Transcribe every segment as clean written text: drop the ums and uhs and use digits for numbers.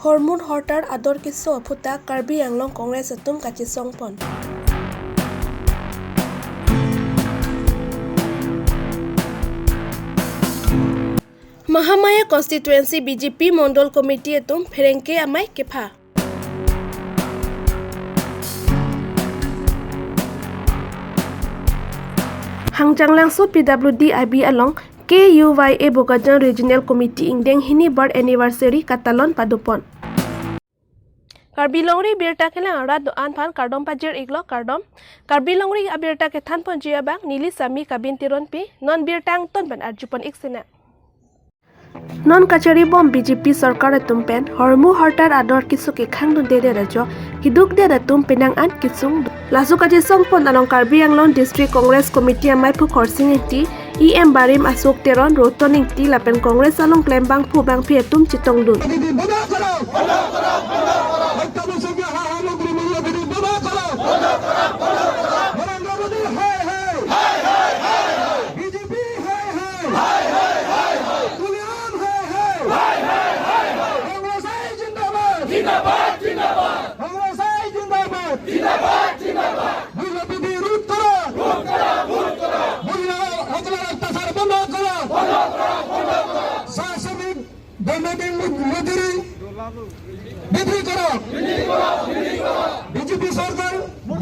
Hormun hortar ador kiso puta Karbi Anglong Kongres atum kachisongpon. Mahamaya Constituency BJP Mondol Committee atum Pherengke amai kepa. Hangjanglang so PWD IB along KUYA Bogajang Regional Committee ingdeng hini birth anniversary katalon padupon. Karbi Longri birta kelang arad doan pan kardom pajir iglo kardom. Karbi Longri abirta ke than pon jia bang nili sami kabin tiron pi non birtang ton ban arjupon iksina. Non kachari bom BJP sarkar tumpen hormu hortar ador kisu ke khang dun de rajo hiduk de ratum penang an kisung lasu kaje songpon along Karbi Anglong District Congress Committee amai pu korsing ti EM Barim Asok Teron Rotoning ti lapen Congress along Klembang pu bang pi tum chitong dun. BJP सरकार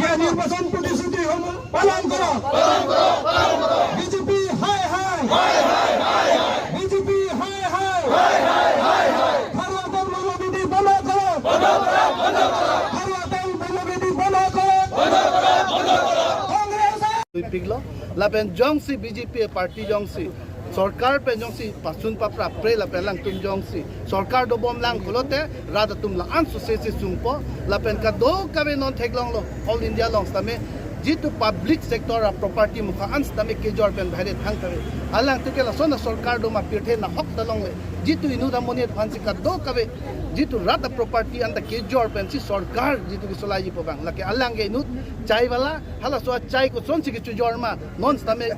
या निर्वाचन प्रतिश्रुति पालन करो BJP हाय हाय BJP हाय हाय हरवतन मनोविधि बना करो हरवतन मनोविधि बना करो Congress Piglo लापेन जोंगसी BJP party जोंगसी सरकार पे जोंगसी पासुन पाप्रा प्रे लापेन लांग तुम जोंगसी सरकार दो बम लांग खुलोते रात तुम लांग सुसेसी सुंपो लापेन का दो कवे नॉन थेगलोंग लो ऑल इंडिया लोंग तमे जितु पब्लिक सेक्टर ऑफ प्रॉपर्टी मुखा अंस तमे केजोर पेन भारे थांग तवे अलांग तुके ला सोना सरकार दो मा पिरथे ना हक तलोंग ले जितु इनु दामोने फांसी का दो कवे जितु रात प्रॉपर्टी अंत केजोर पेन सी सरकार जितु की सोलाई पोबांग लाके अलांग के इनु चाय वाला हाला सो चाय को सोनसी के चुजोर मा नॉन तमे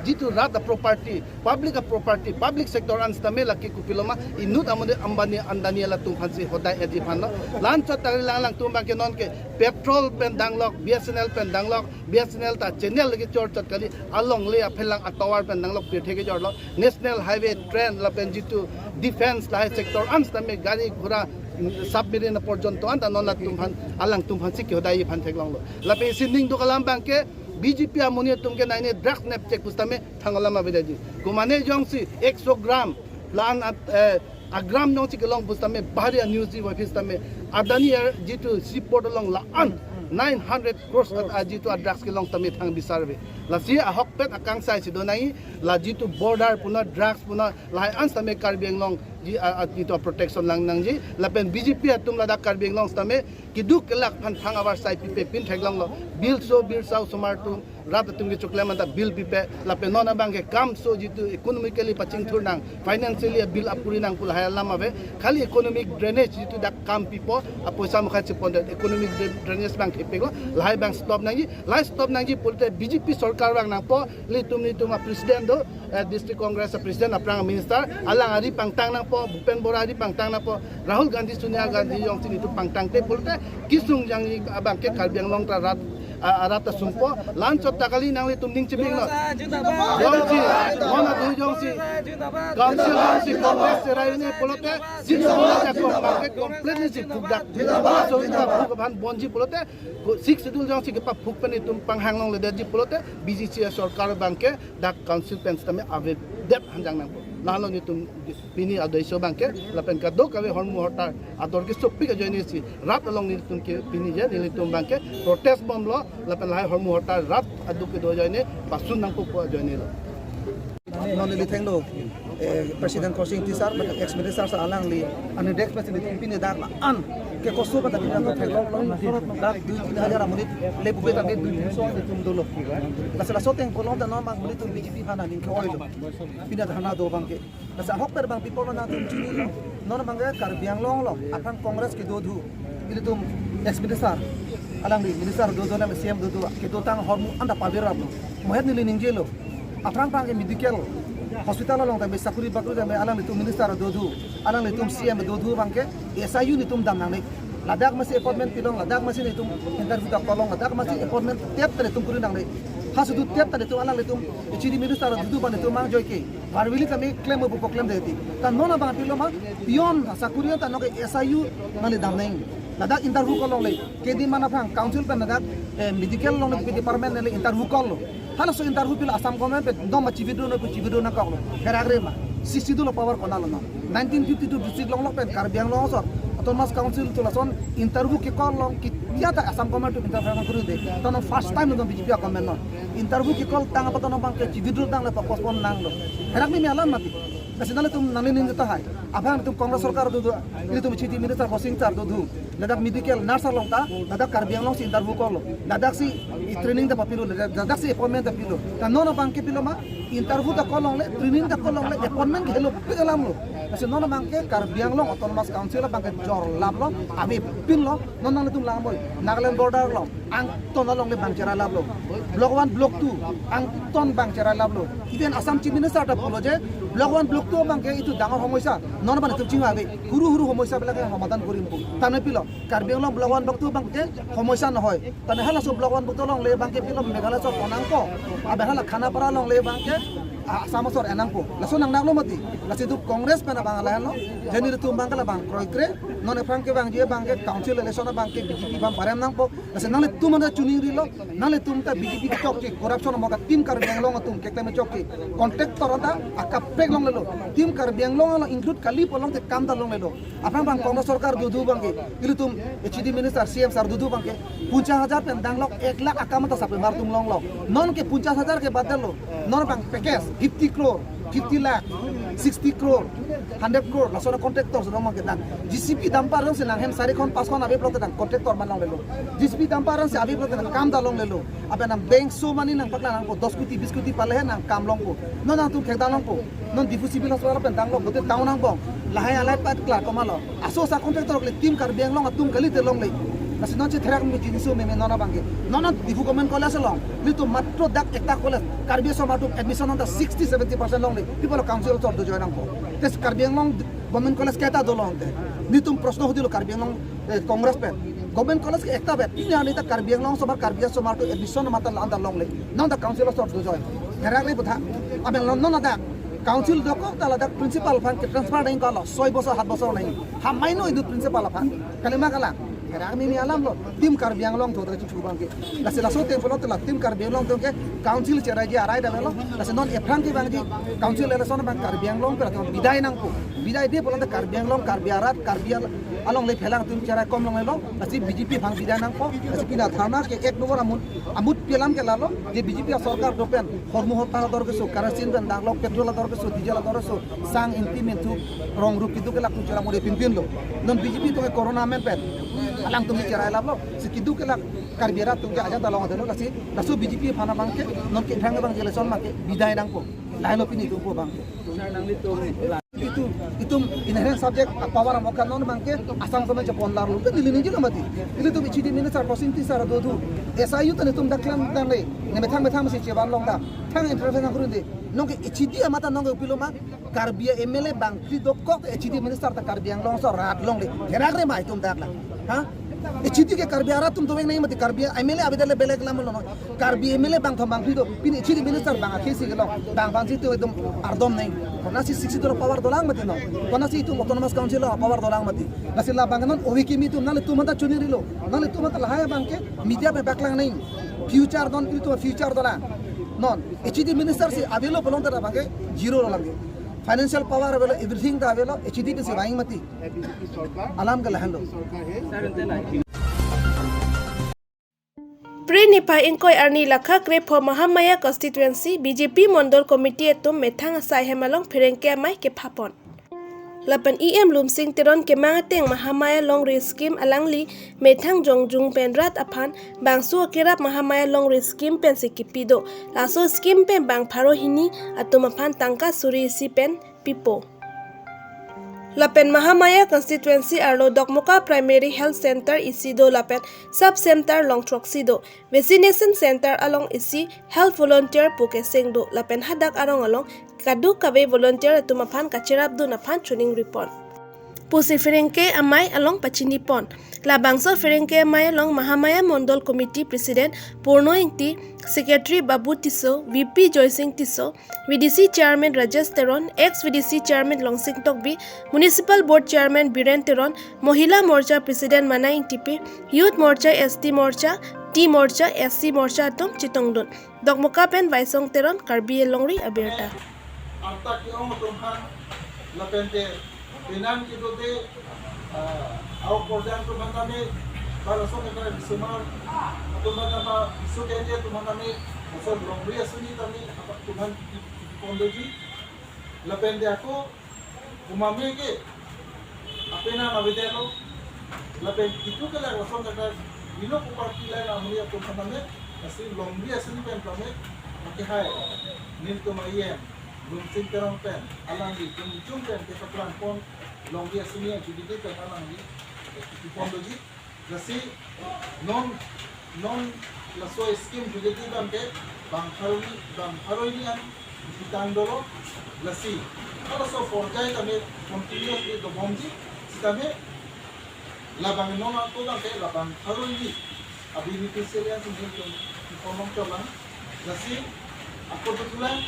जितु रात प्रॉपर्टी पब्लिक सेक्टर अंस तमे लाके कुपिलोमा इनु दामोने अंबानी अंदानी ला तुम फांसी होदाय एजी फानो लान चतरी लांग तुम बाके नॉन के पेट्रोल पेन दांगलॉक BSNL पेन दांगलॉक BSNL ता चैनल लगे चोर चतकली अलोंग ले अफेलांग अतवार पेन दांगलॉक पेठे के जोरलो नेशनल हाईवे ट्रेन ला पेन जितु डिफेंस ला सेक्टर अंस तमे गाड़ी घोड़ा सबमेरिन पर्यंत अंत नोना तुम फान अलांग तुम फांसी के होदाय फान थेगलोंग ला पे सिंडिंग दो कलाम बांके बीजेपी अमोनिया तुमके नाइने ड्रग्स नेप चेक पुस्तमे थांगलामा बेदाजी कुमाने जोंगसी 100 ग्राम लान अग्राम जोंगसी के लोंग पुस्तमे बाहरी न्यूज़ ऑफिस तमे अदानी जितु सीपोर्ट लोंग लान 900 crores जितु ड्रग्स के लोंग तमे थांग बिसारबे लासी हक पेट अकांग साइ सिदो नाइ ला जितु बॉर्डर पुना ड्रग्स पुना लाई अंस तमे कार्बी आंगलोंग जितु प्रोटेक्शन लांग नंगजी लापेन बीजेपी तुम लादा कार्बी आंगलोंग तमे किदु केलाक फान थांग आवर साइ पिपे पिन थेगलोंग लो बिल साउ सुमार तुम रात तुमके चुकले मंता बिल पिपे लापे नोना बांगे काम सो जितु इकोनॉमिकली पचिंग थुरनांग फाइनेंशियली बिल अपुरी नांग पुल हाया लामाबे खाली इकोनॉमिक ड्रेनेज जितु दा काम पिपो पैसा मुखा चिपन इकोनॉमिक ड्रेनेज बांग थेपेगो लाई बांग स्टॉप नांगी पुलते बीजेपी सरकार बांग नांगपो ले तुम प्रेसिडेंट दो डिस्ट्रिक्ट कांग्रेस प्रेसिडेंट अपरांग मिनिस्टर अलांग आरि पांगतांग नांगपो भूपेन बोरा आरि पांगतांग नांगपो राहुल गांधी सोनिया गांधी योंग सिनि तु पांगतांग ते पुलते किसुंग जांगी बांके कार्बी आंगलोंग ता रात सुंपो लान चोत्ताकली नांगले तुम निंग चिपिंग जोंगसी मोना दुई जोंगसी काउंसिल जोंगसी कांग्रेस से रायने पुलते सिक्स को मार्केट कंप्लीटली सि फुकदा सो इता फुक भान बोंजी पुलते सिक्स शेड्यूल जोंगसी के पा फुक पनी तुम पांगहांग लोंग ले देजी पुलते बीजेपी सरकार बांके दा काउंसिल पेंस तमे आवे देप हंजांग नांगो नालो नि तुम पिनी आदैसो बांके लापेन का दो कवे हरमु हटा आदर के सोपी के जइनी सी रात लोंग नि तुम के पिनी जे नि तुम बांके प्रोटेस्ट बम लो लापेन लाई हरमु हटा रात अदु के दो जइने पासुन नांगको को जइने लो नॉन लिथेंगलो प्रेसिडेंट कोसिंग तिसार एक्स मिनिस्टर सा आलांग li ane dex president पिने दाग अन के कोसो बता बिना तो थेगलो दाग 2-3 अमोनित ले बुबे ता 200 तुम दोलो कसला सोतें कोलों दा नॉर्मल बुली तुम बीजेपी हाना निन के ओइलो पिना धाना दो बांके कसा हक पर बांग पिपल ना तुम चिनी नॉन बांगे Karbi Anglong लो अपन कांग्रेस के दो धु इले तुम ex minister alang li minister do do na CM do do ke do tang hormu anda paberam mohet ni niningjelo afrang pang medical hospital long ta me sakuri bakru da me alang litum minister dodu alang litum CM dodu bangke SIU litum dam nang ladak masih appointment pilong ladak masih litum interview ka kolong ladak masih appointment tiap tare tum kurin nang hasu du tiap tare tum alang litum chiri minister dodu ban litum mang joy ke barwili kami claim bu claim deti tan nona bang pilong ma pion sakuri ta no ke SIU mali dam nang ladak interview kolong le kedi mana phang council pen ladak medical long le department le interview kollo hala so interview pil asam government pe dom chivido na kollo heragre ma 62 lo power konal no 1952 district long pen karbiang long sor Thomas Council to lason interview ke call long ki tiata asam government to interview kuru de tono first time no BJP comment no interview ke call tang apa tono bang ke chivido tang le postpone nang lo heragre mi alam mati nasional tum nalin ta hai abang tum Congress sarkar do ini tum chief minister posing tar do ladak medical nurse long ta ladak karbiang long si interview call ladak si training da papilo ladak si appointment da pilo ta nono bang ke pilo ma interview da call long le training da call long le appointment ke lo pigalam lo kasi nono bang ke karbiang long autonomous council bang ke jor lab lo abi pin lo nono le tum lam boy Nagaland border long ang ton long le bang chera lab lo block 1 block 2 ang ton bang chera lab lo even Assam chief minister da polo je block 1 block 2 bang ke itu dangor homoisa nono ban tum chinga be huru homoisa bela ke samadan korim ko tane pilo karbiang long block 1 block 2 bang ke homoisa no hoy tane hala so block 1 block 2 long le bang ke pilo meghala so konang ko abe hala khana para long le bang ke samasor enang ko laso nang nang lo mati lasi tu Congress pena bang ala no jeni tu bang kala bang kroy kre non frank ke bang je bang ke council election bang ke BJP bang parem nang po lasi nang le tu mana chuning ri lo nang le tum ta BJP ke chok ke corruption mo ka tim kar bang long tum ke teme chok ke contact toranta akap pek long le lo tim kar bang long lo include kali polong te kam ta long le lo apang bang Congress sarkar du bang ke ilu tum HD minister CM sar du bang ke 50,000 pen dang lok 1 lakh akam ta sape mar tum long lo non ke 50,000 ke badal lo non bang package 50 crore 50 lakh 60 crore 100 crore lasona contractor so mang ketan GCP damparan se nang hem sare kon pas kon abe plot tang contractor manang lelo GCP damparan se abe plot tang kam dalong lelo abe nang bank so mani nang pakla nang ko 10 kuti 20 kuti pale nang kam long ko non nang tu khek dalong ko non difu civil hospital pen dang long bote taun nang bong lahai alai pat kla komalo aso sa contractor le tim kar beng long atum kali te long le nasi nonche therak mi jinso me nona bangke nona difu comment college long litu matro dak ekta college karbi so matu admission on the 60-70% long le people council to join ang ko tes karbi long government college keta do long te nitum proshno hodilo karbi long congress pe government college ke ekta bet ini ani ta karbi long so mar karbi so matu admission mata andar long le non the council to join therak le butha abe nona da council doko tala dak principal fan ke transfer dai kala 6 bosor 7 bosor nai hamai no idu principal fan kalima kala Herang ini alam lo tim karbiang long tuh terus cukup bangke. Lasi laso tem follow telah tim karbiang long tuh ke council cerai je arai dah lo. Lasi non efrang ke bangji council election bang karbiang long per atau bidai nang ko. Bidai dia follow te karbiang long karbiarat karbial along le phelang tim cerai kom long lo. Lasi BJP bang bidai nang ko. Lasi pina thana ke ek nomor amut pelam ke lalo. Je BJP sarkar dopen hormu hota dor ke so karasin ben dang long petrol dor ke so diesel dor so sang implement tu rong rup itu ke laku cerai mode pimpin lo. Non BJP tu ke corona men pet. Alang tum cerai lab lo sekidu ke lak karbiarat tum ke aja talong adelo lasi lasu BJP phana bangke non ke phang bang election make bidai nang ko lain opini tu ko bang itu inherent subject power amokan non bangke asam sama japon lar lu dili ninji lamati dili tu bichi minister posinti sara dodu SIU tane tum daklam dan le ne methang masi cheban long da thang intervention kurunde nong ke HD amata nong upiloma karbia MLA bang ki dokok HD minister ta karbiang long so rat long le geragre mai tum dakla ha HD ke karbiara tum tobeng nahi mati karbia MLA abidale belek lam lo karbi MLA bang thom bang ki do pini HD minister bang khesi gelo bang bang situ ekdom ardom nahi kona si 60 dollar power dolang mati no kona si itu autonomous council power dolang mati nasila bang non owi kimi tum nale tum mata chuni rilo nale tum mata lahaya bang ke media pe baklang nahi future don itu future dolang non HD minister si avelo bolon ta bang ke zero lange financial power available everything ta available HD pe si bang mati alam ka lahando Pre-Nipa Inkoy Arni Lakha Krepo Mahamaya Constituency BJP Mondol Committee etum methang asai hemalong Pirengke Mai ke Papon. Lapan EM Lumsing Tiron ke Mangateng Mahamaya Long Range Scheme alangli methang jongjung penrat apan bangsu kirap Mahamaya Long Range Scheme pen sikipido laso scheme pen bang parohini atumapan tangka suri si pen pipo. Lapen Mahamaya Constituency Arlo Dokmoka Primary Health Center Isido Lapen Sub Center Long Troxido Vaccination Center along Isi Health Volunteer Pukesingdo Lapen Hadak Arong along kadu kabe volunteer tu maphan kachirap du naphan chuning report pusi ferengke amai along pachini pon labangso ferengke amai along Mahamaya Mondol Committee President Purno Ingti, Secretary Babu Tiso, VP Joy Singh Tiso, VDC Chairman Rajesh Teron, ex-VDC Chairman Longsing Tokbi, Municipal Board Chairman Biren Teron, Mohila Morcha President Mana Ingtipi, Youth Morcha ST Morcha, T Morcha SC Morcha Atom Chitongdun, Dokmoka Pen Vaisong Teron, Karbi Longri Abirta. Arta ki ong tumhan lapente pinan ki dote au kordan tumhanami para so ka bisumar tumhanama bisu kenje tumhanami so longri asuni tami tumhan kondoji lapente aku umami ke apena navidelo lapente itu kala rason ka ino ko parti la amri tumhaname asi longri asuni pen tami ke hai nin tumaye Lumsing terang pen, alang di jum pen ke pelan pon longgi asini yang jadi pen alang di pon lagi, nasi non laso skim jadi bang ke bang haroi ni an ditang dolo nasi kalau so forjai kami continuous di dobomji kami labang non aku bang ke labang haroi ni abis itu saya tunjuk di pon coba nasi aku betulan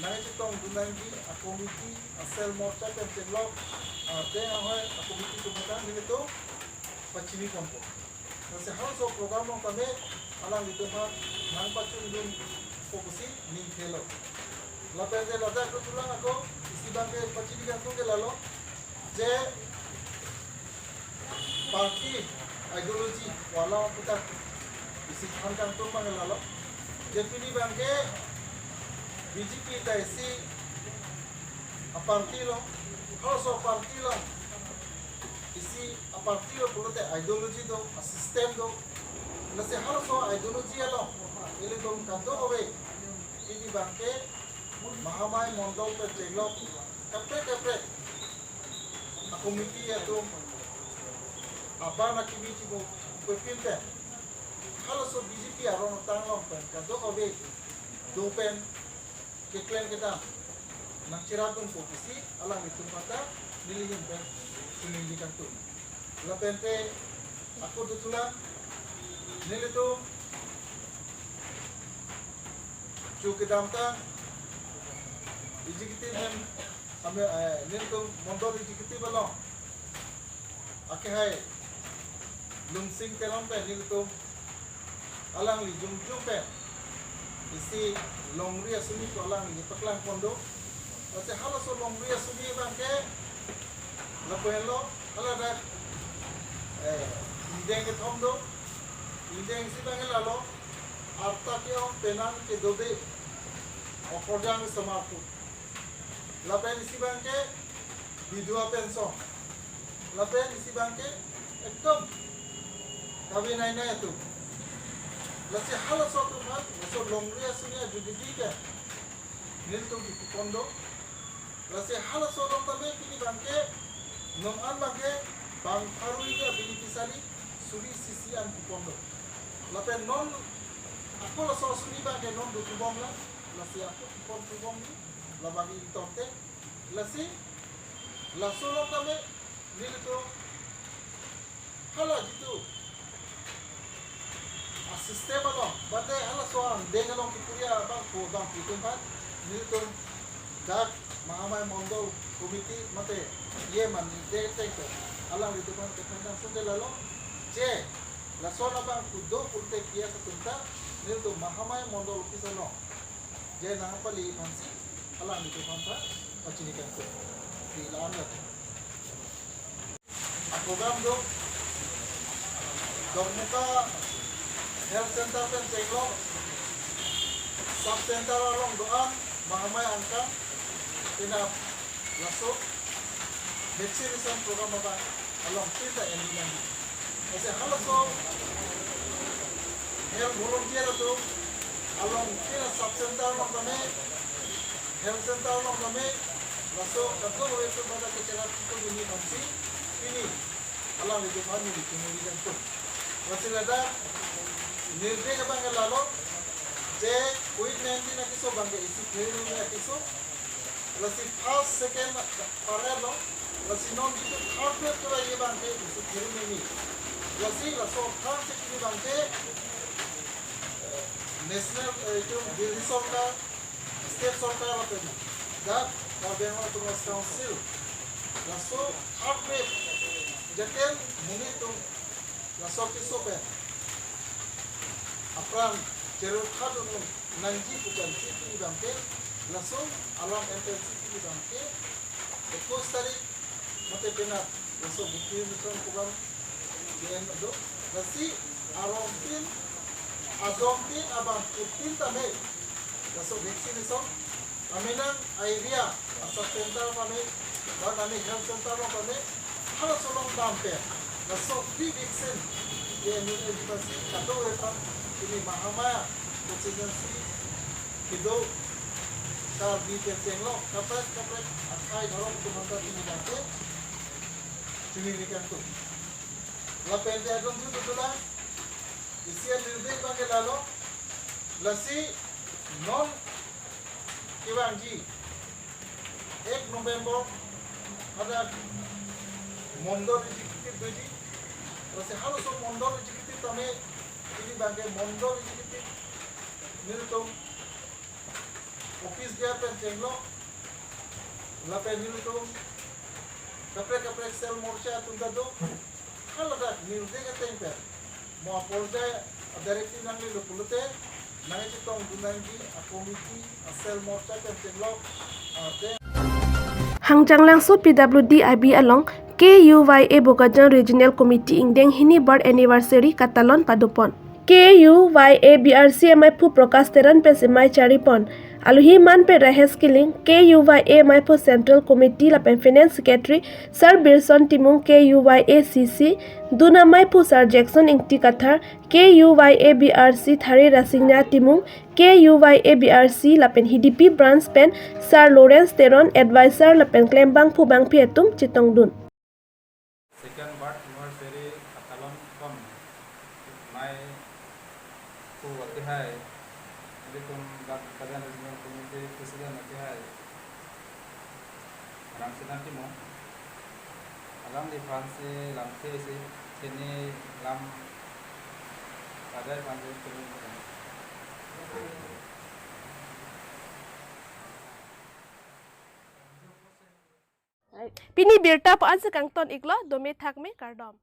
Nai kitong dunangi komiti asal morcha kan tenglok te ahoy komiti tumutan nito pachini kampo nase hauso program ng kami alang dito pa nang pachun dun fokusi ning khelo lapende lada ko tulang ako isibang ke pachini kan ke lalo je party ideology wala putar isi kan to mangalalo je pini bangke BJP daisi apartilo, also apartilo, isi apartilo pulote ideology do, system do, nasi also ideology alo, ini dom kanto obe, ini bangke Mahamaya Mondol Perjelok, kapre, komiti itu apa nak kimiti bo pepinten, also BJP aron tanglong pen kanto obe, dopen Keklen kita nak ciratun fokusi alang itu mata nilingin pen pendidikan tu. Lapente aku tutulan nilai tu cukup damta ijikiti men ame nilai tu mondol ijikiti balong. Akhirnya lumsing teron pen nilai tu alang li jum pen isi longri asuni kolang ni paklang kondo ate halo so longri asuni bangke lapelo ala da indeng ke thondo indeng si bangke lalo arta ke on penan ke dobe okorjang samapu lapen isi bangke bidua pension lapen isi bangke ekdom kabe nai tu Lasi halo suatu hal, so longri asunya juga tiga. Niltum di kondo. Lasi halo suatu tabe kini bangke, noman bangke, bang haru ini abili pisali, suri sisian di kondo. Lapen non, aku lah so suri bangke non du tubom lah, lasi aku kon tubom ni, labagi torte, lasi, laso long tabe, niltu, halo gitu. Sistem apa? Bante ala soal dengan orang Kikuria bang ko bang itu kan nilai dak Mahamaya Mondol Committee mate ye man de teko ala itu kan ketandang sunde lalo je la sona bang kudo pulte kia setunta nilai Mahamaya Mondol Kisono je na pali mansi ala itu kan pa pacinikan ko di laanat program do Dokmuka Health Center pen Tenglok, Sub Center along doan, Mahamaya angka, tinap lasuk, vaccination program apa, along kita endingan. Kasi halos so, health volunteer itu, along kita Sub Center along kami, Health Center along kami, lasuk, tentu itu pada kecelakaan itu ini nanti, ini, along itu kami di kemudian tu. Masih ada निर्देश बंगे लालो जे कोविड-19 ना किसो बंगे इसी खेल में किसो lasi first second parelo lasi non itu third grade tu lagi bangke itu kiri ini lasi laso third second bangke national itu Delhi Sarkar state Sarkar apa ni dah Bengal Tugas Council laso third grade jakel muni tu laso kisope apran ceruk khadun nanji bukan city bangke langsung alam intensity bangke 21 tarik mate benar langsung bukti mitron program DM do nasi aromtin azomtin abang putin tame langsung vaccination aminan area asal center pame dan ami health center pame harus solong dampe langsung free vaccine dia university kado eta ini mahamaya constituency kido kar di tenglo kapret akai dorong tu mata ini bangke sini kan tu lapen dia dong tu tulah isian निर्देश bangke lalu lasi non kiwanji 1 November ada mondor executive doji lasi harus mondor executive tame ini bangke mondor executive nirutum office dia pen cenglo lapen nirutum kapre sel morcha tunda do kalau dah nirde ka tempe mo apolja directive nang lo pulute nang chitong dunangi a committee a sel morcha pen cenglo te Hangjang Langsut PWD IB along KUYA Bogajang Regional Committee Ingdeng Hini Birth Anniversary Katalon Padupon KUYA BRC Maipu Prakash Teran pe Simai Charipon Aluhi Man pe Rahes Killing KUYA Maipu Central Committee Lapen Finance Secretary Sir Birson Timung KUYA CC Duna Maipu Sir Jackson Ingti Kathar KUYA BRC Thari Rasingna Timung KUYA BRC Lapen HDP Branch Pen Sir Lawrence Teron Advisor Lapen Klembang Pubang Pietum Chitongdun Second birth anniversary Katalon kon mai ku atihai jadi tum Kadan Regional Committee President atihai orang sinan timo alam di France lamte si sini lam ada France Pini birta po ansa kangton iklo dome thak me kardom